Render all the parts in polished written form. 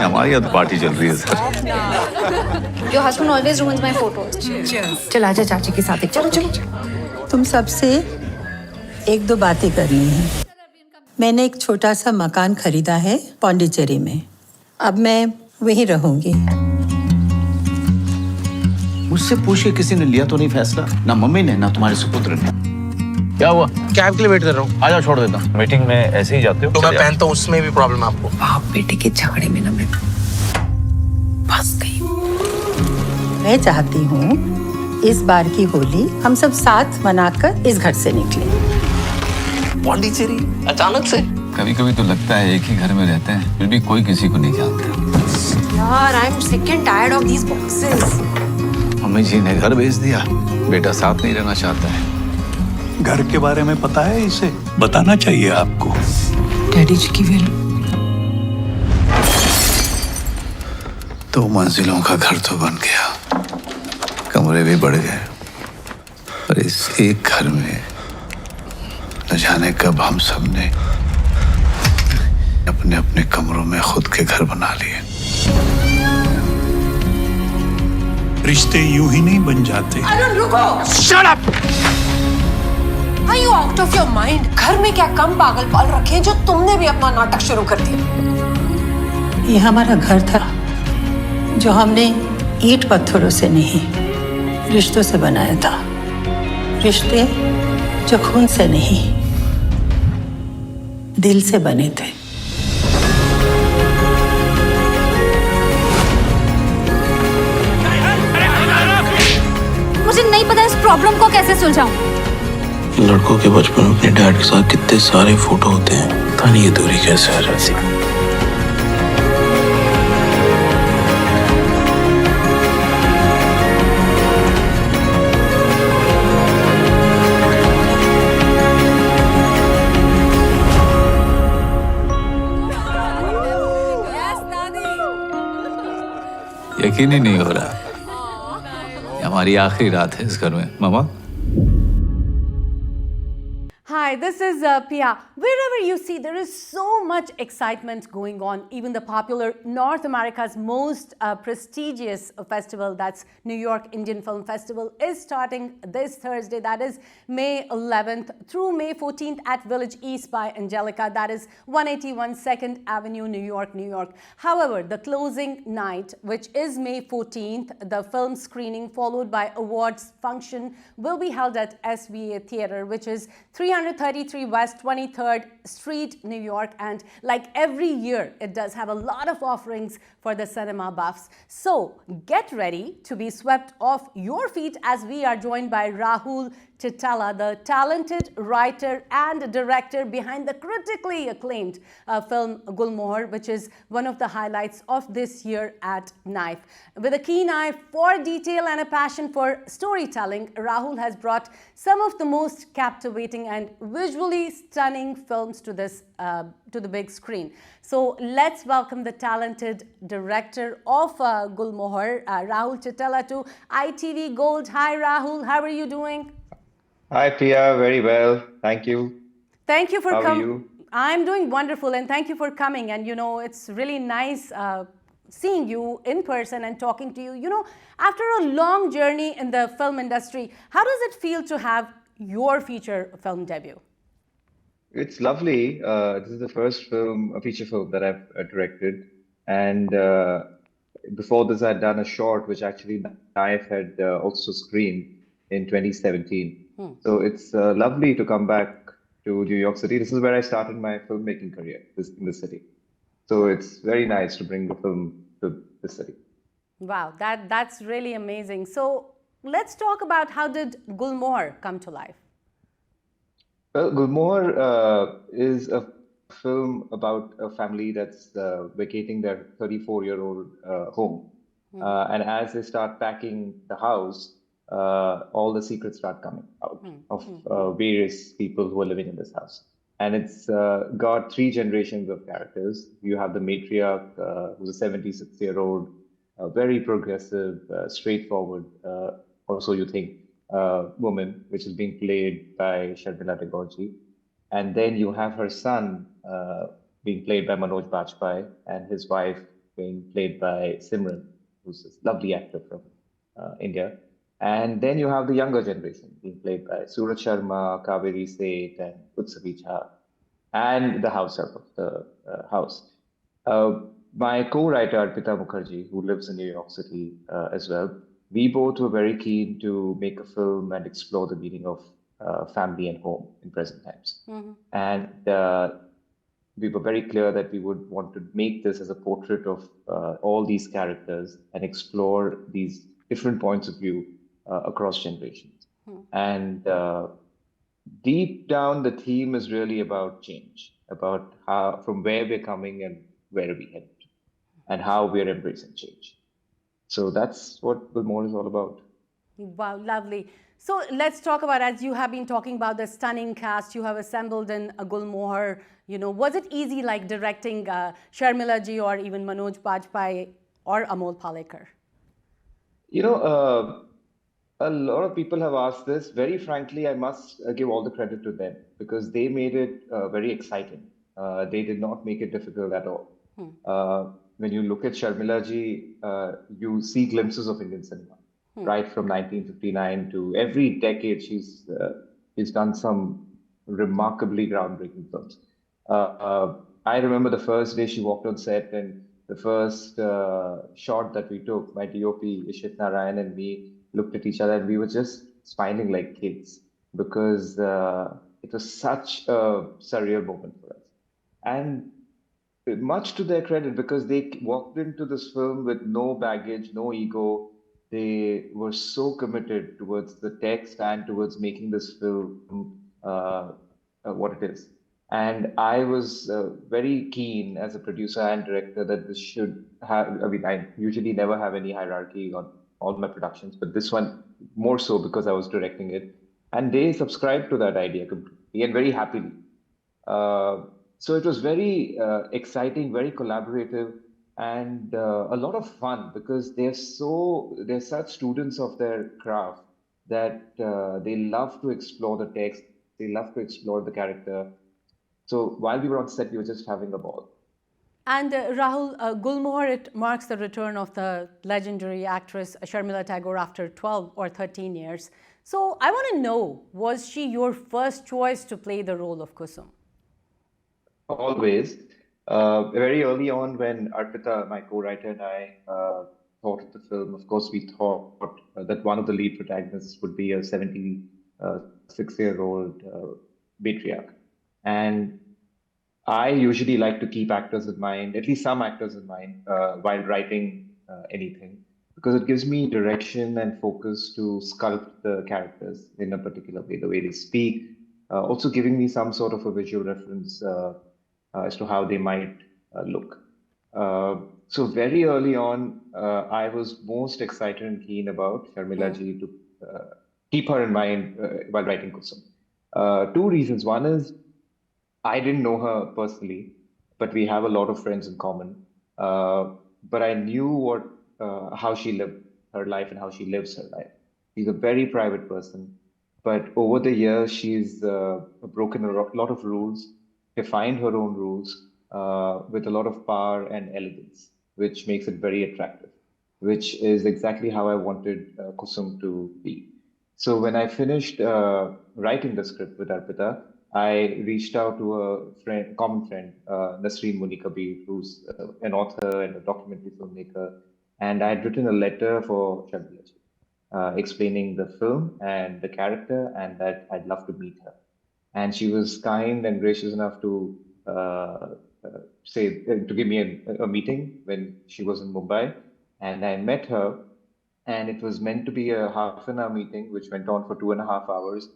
हमारे यहाँ तो पार्टी चल रही है sir. Your husband always ruins my photos. चल आजा चाची के साथ चलो चलो। तुम सबसे एक दो बातें करनी है। मैंने एक छोटा सा मकान खरीदा है पौंडीचेरी में। अब मैं वहीं रहूंगी। मुझसे पूछ के किसी ने लिया तो नहीं फैसला? ना मम्मी ने, ना तुम्हारे सुपुत्र ने। क्या हुआ? कैब के लिए वेट कर रहा हूँ। आ जाओ, छोड़ देता हूँ। मीटिंग में ऐसे ही जाते हो? तो मैं पहनता हूँ, उसमें भी प्रॉब्लम है आपको। बाप बेटे के झगड़े में ना मैं फंस गई हूँ। मैं चाहती हूँ इस बार की होली हम सब साथ मनाकर इस घर से निकले। पौंडीचेरी अचानक से? कभी कभी तो लगता है एक ही घर में रहते हैं फिर भी कोई किसी को नहीं जानता। यार I am sick and tired of these boxes. Mummy ji ने घर भेज दिया, बेटा साथ नहीं रहना चाहता है। घर के बारे में पता है इसे? बताना चाहिए आपको। डैडी जी की विल। 2 मंजिलों का घर तो बन गया, कमरे भी बढ़ गए, पर इस एक घर में न जाने कब हम सब ने अपने अपने कमरों में खुद के घर बना लिए। रिश्ते यूं ही नहीं बन जाते। अरुण रुको! Shut up! Are you out of your mind? घर में क्या कम पागल पाल रखे हैं जो तुमने भी अपना नाटक शुरू कर दिया। ये हमारा घर था जो हमने ईंट पत्थरों से नहीं रिश्तों से बनाया था। रिश्ते जो खून से नहीं दिल से बने थे। मुझे नहीं पता इस प्रॉब्लम को कैसे सुलझाऊं। लड़कों के बचपन में अपने डैड के साथ कितने सारे फोटो होते हैं, पता नहीं ये दूरी कैसे आ जाती है। यकीन ही नहीं हो रहा, ये हमारी आखिरी रात है इस घर में। मामा Hi, this is Pia. Wherever you see, there is so much excitement going on. Even the popular North America's most prestigious festival, that's New York Indian Film Festival, is starting this Thursday. That is May 11th through May 14th at Village East by Angelica. That is 181 2nd Avenue, New York, New York. However, the closing night, which is May 14th, the film screening followed by awards function will be held at SVA Theatre, which is 333 West 23rd Street, New York. And like every year, it does have a lot of offerings for the cinema buffs. So get ready to be swept off your feet as we are joined by Rahul Chittella, the talented writer and director behind the critically acclaimed film Gulmohar, which is one of the highlights of this year at Knife. With a keen eye for detail and a passion for storytelling, Rahul has brought some of the most captivating and visually stunning films to the big screen. So let's welcome the talented director of Gulmohar, Rahul Chittella, to ITV Gold. Hi Rahul, how are you doing? Hi, Priya. Very well. Thank you. Thank you for coming. How are coming. you? I'm doing wonderful, and thank you for coming. And you know, it's really nice seeing you in person and talking to you. You know, after a long journey in the film industry, how does it feel to have your feature film debut? It's lovely. This is the first film, a feature film that I've directed. And before this, I'd done a short, which actually Knife had also screened in 2017. So it's lovely to come back to New York City. This is where I started my filmmaking career, in this city. So it's very nice to bring the film to this city. Wow, that's really amazing. So let's talk about how did Gulmohar come to life? Well, Gulmohar is a film about a family that's vacating their 34-year-old home. And as they start packing the house, all the secrets start coming out of various people who are living in this house. And it's got 3 generations of characters. You have the matriarch, who's a 76-year-old, very progressive, straightforward, also you think, woman, which is being played by Sharmila Tagore. And then you have her son being played by Manoj Bajpayee and his wife being played by Simran, who's this lovely actor from India. And then you have the younger generation being played by Suraj Sharma, Kaveri Seth, and Utsavi Jha, and the house help of the house. Uh, my co-writer Arpita Mukherjee, who lives in New York City as well, we both were very keen to make a film and explore the meaning of family and home in present times. And we were very clear that we would want to make this as a portrait of all these characters and explore these different points of view across generations. And deep down, the theme is really about change, about how from where we're coming and where we're headed, and how we're embracing change. So that's what Gulmohar is all about. Wow, lovely. So let's talk about, as you have been talking about the stunning cast you have assembled in Gulmohar, was it easy like directing Sharmila ji or even Manoj Bajpayee or Amol Palekar? A lot of people have asked this. Very frankly, I must give all the credit to them because they made it very exciting. They did not make it difficult at all. When you look at Sharmila ji, you see glimpses of Indian cinema, right from 1959 to every decade. She's done some remarkably groundbreaking films. I remember the first day she walked on set, and the first shot that we took, my DOP Ishit Narayan and me looked at each other, and we were just smiling like kids because it was such a surreal moment for us. And much to their credit, because they walked into this film with no baggage, no ego. They were so committed towards the text and towards making this film what it is. And I was very keen as a producer and director that this should have, I mean, I usually never have any hierarchy on all my productions, but this one more so because I was directing it. And they subscribed to that idea completely and very happily. So it was very exciting, very collaborative, and a lot of fun because they're such students of their craft that they love to explore the text, they love to explore the character. So while we were on set, we were just having a ball. And Rahul, Gulmohar, it marks the return of the legendary actress Sharmila Tagore after 12 or 13 years. So I want to know, was she your first choice to play the role of Kusum? Always. Very early on, when Arpita, my co-writer, and I thought of the film, of course, we thought that one of the lead protagonists would be a 76-year-old matriarch. And I usually like to keep actors in mind, at least some actors in mind, while writing anything, because it gives me direction and focus to sculpt the characters in a particular way, the way they speak, also giving me some sort of a visual reference as to how they might look. So very early on, I was most excited and keen about Sharmila ji to keep her in mind while writing Kusum. Two reasons. One is I didn't know her personally, but we have a lot of friends in common. But I knew how she lived her life and how she lives her life. She's a very private person, but over the years, she's broken a lot of rules, defined her own rules with a lot of power and elegance, which makes it very attractive, which is exactly how I wanted Kusum to be. So when I finished writing the script with Arpita, I reached out to a common friend, Nasreen Munikabi, who's an author and a documentary filmmaker, and I had written a letter for Sharmila ji, explaining the film and the character, and that I'd love to meet her. And she was kind and gracious enough to to give me a meeting when she was in Mumbai, and I met her, and it was meant to be a half-an-hour meeting, which went on for 2.5 hours.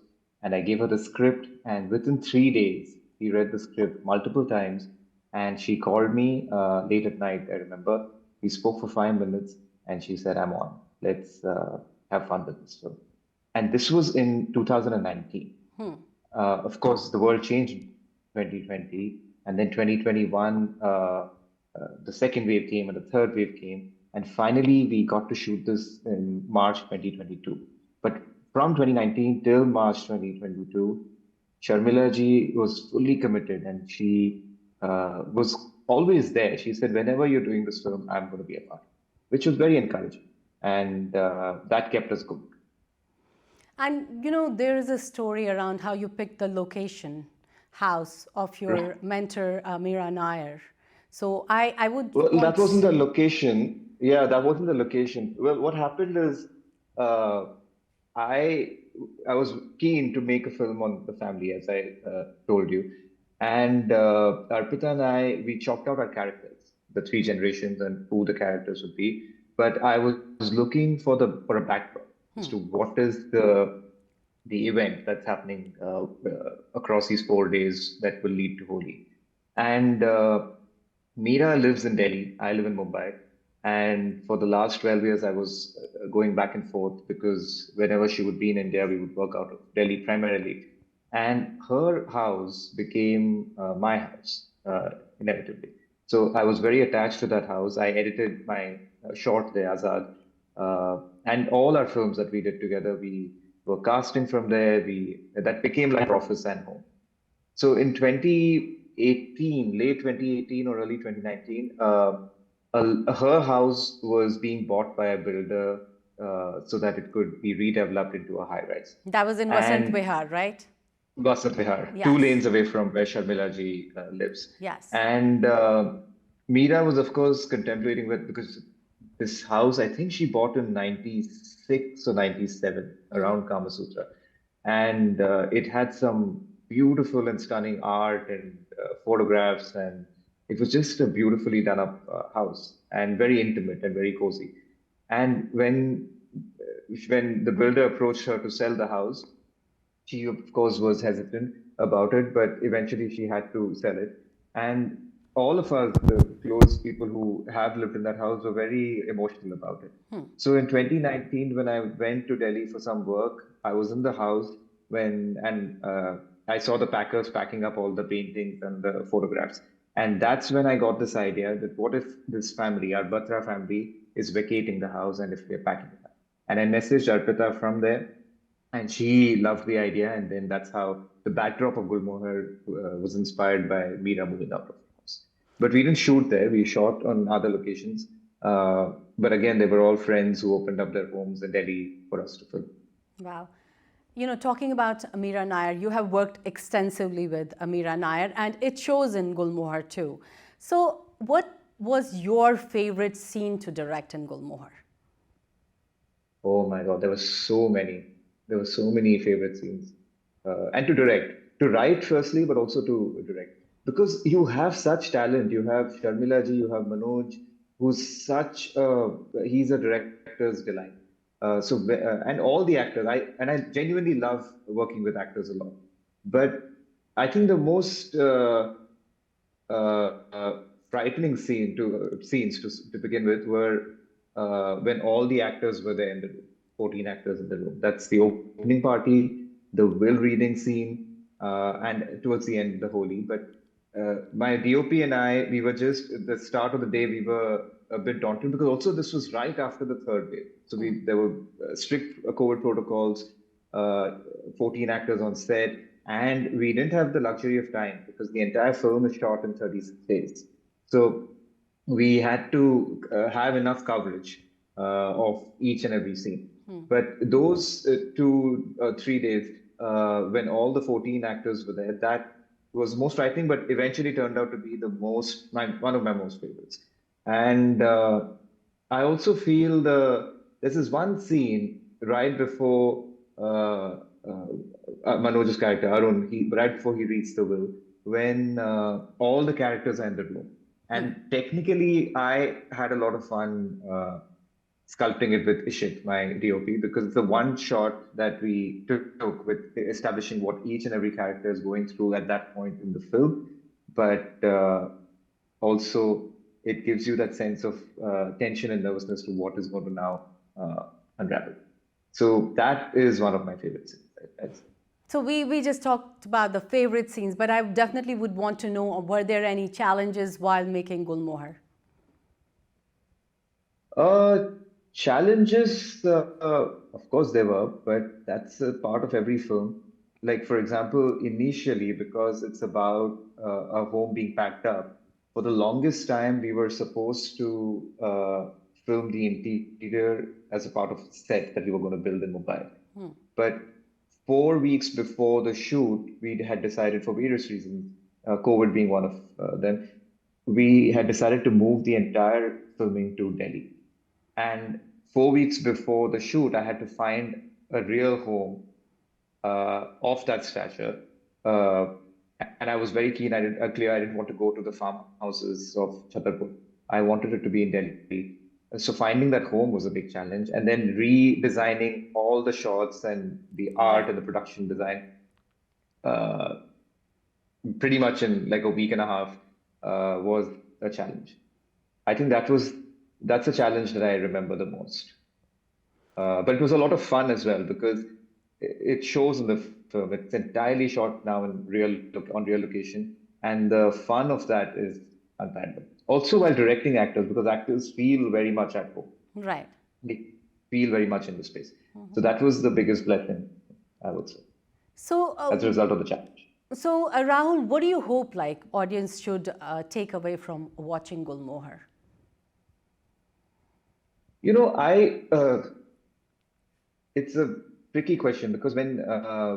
And I gave her the script, and within 3 days, she read the script multiple times, and she called me late at night. I remember we spoke for 5 minutes, and she said, "I'm on. Let's have fun with this film." And this was in 2019. Of course, the world changed in 2020, and then 2021, the second wave came and the third wave came, and finally we got to shoot this in March 2022. But from 2019 till March 2022, Sharmila ji was fully committed, and she was always there. She said, whenever you're doing this film, I'm going to be a part, which was very encouraging. And that kept us going. And there is a story around how you picked the location house of your mentor, Meera Nair. So I would Well, want that wasn't the location. Yeah, that wasn't the location. Well, what happened is uh, I I was keen to make a film on the family, as I told you, and Arpita and I we chalked out our characters, the three generations, and who the characters would be. But I was looking for a backdrop as to what is the event that's happening across these 4 days that will lead to Holi. And Meera lives in Delhi. I live in Mumbai. And for the last 12 years, I was going back and forth because whenever she would be in India, we would work out of Delhi primarily. And her house became my house, inevitably. So I was very attached to that house. I edited my short there, Azad. And all our films that we did together, we were casting from there. That became like office and home. So in 2018, late 2018 or early 2019, her house was being bought by a builder so that it could be redeveloped into a high rise. that was in Vasant And Vihar, right? Vasant Vihar, Yes. 2 lanes away from where Sharmila ji lives. Yes. And Meera was, of course, contemplating with because this house, I think she bought in 96 or 97 around Kama Sutra. And it had some beautiful and stunning art and photographs. And it was just a beautifully done up house and very intimate and very cozy. And when the builder approached her to sell the house, she, of course, was hesitant about it, but eventually she had to sell it. And all of us, the close people who have lived in that house, were very emotional about it. So in 2019, when I went to Delhi for some work, I was in the house and I saw the packers packing up all the paintings and the photographs. And that's when I got this idea that what if this family, our Batra family, is vacating the house and if we're packing it up? And I messaged Arpita from there and she loved the idea, and then that's how the backdrop of Gulmohar was inspired by Meera moving out of the house. But we didn't shoot there; we shot on other locations. But again, they were all friends who opened up their homes in Delhi for us to film. Wow. Talking about Meera Nair, you have worked extensively with Meera Nair, and it shows in Gulmohar too. So, what was your favorite scene to direct in Gulmohar? Oh my God, there were so many. There were so many favorite scenes. And to direct, to write firstly, but also to direct. Because you have such talent. You have Sharmila ji, you have Manoj, who's he's a director's delight. And all the actors, I genuinely love working with actors a lot. But I think the most frightening scenes to begin with were when all the actors were there in the room, 14 actors in the room. That's the opening party, the will reading scene, and towards the end, the Holi. But my DOP and I, we were just at the start of the day, we were a bit daunted because also this was right after the third wave. So there were strict COVID protocols, 14 actors on set, and we didn't have the luxury of time because the entire film is shot in 36 days. So we had to have enough coverage of each and every scene. But those 2 3 days, when all the 14 actors were there, that was most frightening, but eventually turned out to be one of my most favorites. And I also feel there's this one scene right before Manoj's character, Arun, right before he reads the will, when all the characters are in the room. And technically, I had a lot of fun sculpting it with Ishit, my DOP, because it's the one shot that we took with establishing what each and every character is going through at that point in the film. But also, it gives you that sense of tension and nervousness to what is going to now unravel. So that is one of my favorite scenes, I'd say. So we just talked about the favorite scenes, but I definitely would want to know, were there any challenges while making Gulmohar? Challenges, of course there were, but that's a part of every film. Like, for example, initially, because it's about a home being packed up, for the longest time, we were supposed to film the interior as a part of a set that we were going to build in Mumbai. But 4 weeks before the shoot, we had decided for various reasons, COVID being one of them, we had decided to move the entire filming to Delhi. And 4 weeks before the shoot, I had to find a real home of that stature. And I was very keen. Clear I didn't want to go to the farmhouses of Chhatarpur. I wanted it to be in Delhi. So finding that home was a big challenge, and then redesigning all the shots and the art and the production design, uh, pretty much in like a week and a half, was a challenge. I think that's a challenge that I remember the most. But it was a lot of fun as well because it shows in the film. It's entirely shot now in on real location, and the fun of that is unparalleled. Also, while directing actors, because actors feel very much at home, Right. they feel very much in the space. So that was the biggest blessing, I would say, So, as a result of the challenge. Rahul, what do you hope like audience should take away from watching Gulmohar? You know, it's a tricky question because when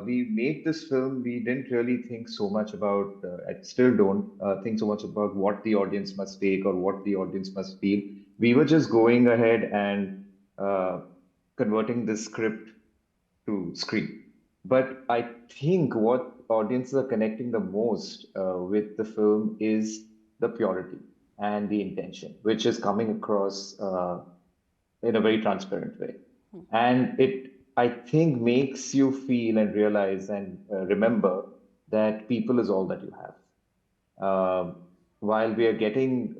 we made this film, we didn't really think so much about, I still don't think so much about what the audience must take or what the audience must feel. We were just going ahead and converting the script to screen. But I think what audiences are connecting the most with the film is the purity and the intention, which is coming across in a very transparent way. And it, I think, makes you feel and realize and remember that people is all that you have. While we are getting,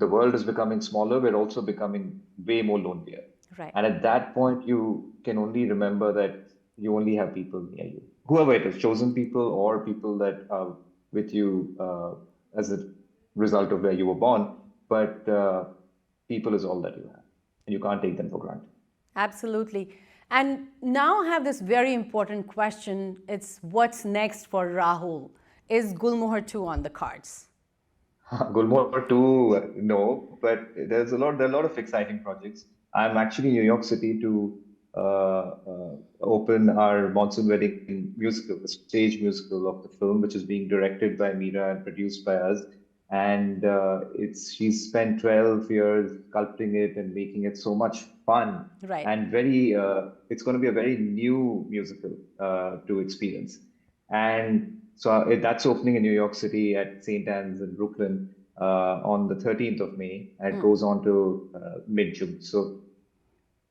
the world is becoming smaller, we're also becoming way more lonelier. Right. And at that point, you can only remember that you only have people near you, whoever it is, chosen people or people that are with you as a result of where you were born. But people is all that you have, and you can't take them for granted. Absolutely. And now I have this very important question. It's what's next for Rahul? Is Gulmohar 2 on the cards? Gulmohar 2, no, but there are a lot of exciting projects. I'm actually in New York City to open our Monsoon Wedding musical, the stage musical of the film, which is being directed by Meera and produced by us. And she's spent 12 years sculpting it and making it so much fun. Right. And it's going to be a very new musical to experience. And so that's opening in New York City at St. Anne's in Brooklyn on the 13th of May. And it goes on to mid-June. So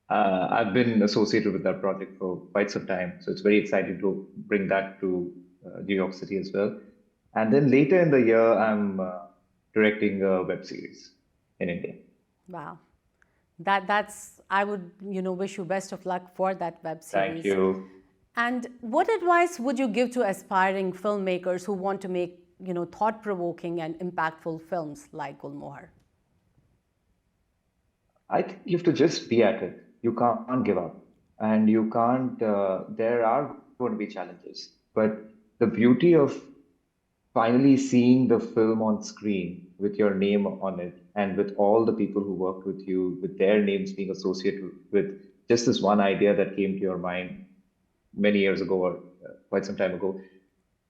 I've been associated with that project for quite some time. So it's very exciting to bring that to New York City as well. And then later in the year, I'm directing a web series in India. Wow. That's I would, wish you best of luck for that web series. Thank you. And what advice would you give to aspiring filmmakers who want to make, thought-provoking and impactful films like Gulmohar? I think you have to just be at it. You can't give up. And you can't, there are going to be challenges. But the beauty of finally seeing the film on screen with your name on it and with all the people who worked with you, with their names being associated with just this one idea that came to your mind many years ago or quite some time ago,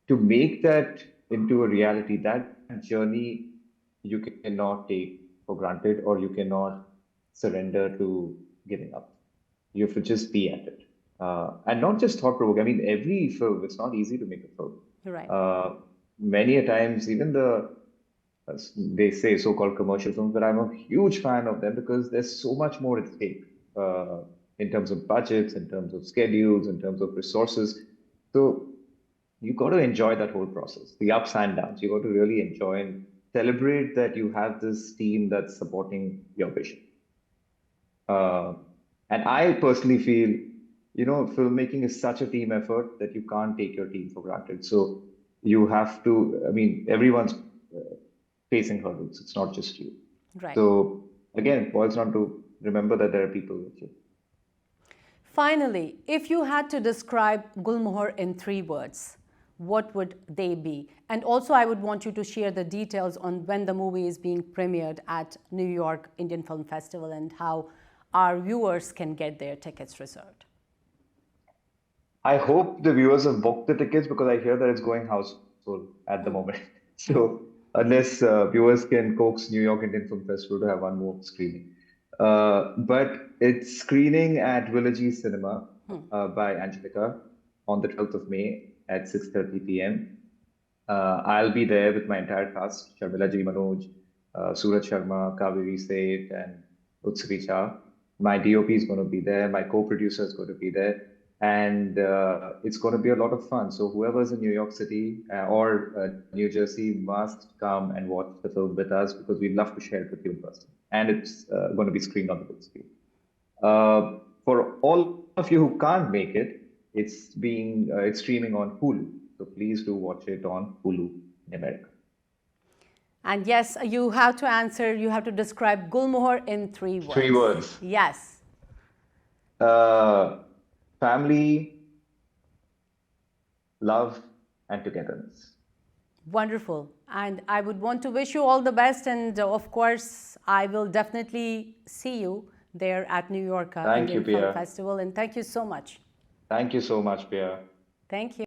to make that into a reality, that journey you cannot take for granted or you cannot surrender to giving up. You have to just be at it. And not just thought-provoking. I mean, every film, it's not easy to make a film. Right. Many a times, even they say so-called commercial films, but I'm a huge fan of them because there's so much more at stake in terms of budgets, in terms of schedules, in terms of resources. So you got to enjoy that whole process, the ups and downs. You got to really enjoy and celebrate that you have this team that's supporting your vision. And I personally feel, filmmaking is such a team effort that you can't take your team for granted. So you have to, I mean, everyone's facing hurdles. It's not just you. Right. So again, it boils down to remember that there are people with you. Finally, if you had to describe Gulmohar in 3 words, what would they be? And also, I would want you to share the details on when the movie is being premiered at New York Indian Film Festival and how our viewers can get their tickets reserved. I hope the viewers have booked the tickets because I hear that it's going house full at the moment. So unless viewers can coax New York Indian Film Festival to have one more screening. But it's screening at Villagy Cinema by Angelica on the 12th of May at 6:30 p.m. I'll be there with my entire cast, Sharmila Ji, Manoj, Suraj Sharma, Kaveri Seth, and Utsavi Shah. My DOP is going to be there. My co-producer is going to be there. And it's going to be a lot of fun. So whoever's in New York City or New Jersey must come and watch the film with us because we'd love to share it with you in person. And it's going to be screened on the big screen. For all of you who can't make it, it's streaming on Hulu. So please do watch it on Hulu in America. And yes, you have to answer, you have to describe Gulmohar in 3 words. 3 words. Yes. Family, love, and togetherness. Wonderful. And I would want to wish you all the best. And of course, I will definitely see you there at New York Indian Film Festival. And thank you so much. Thank you so much, Pia. Thank you.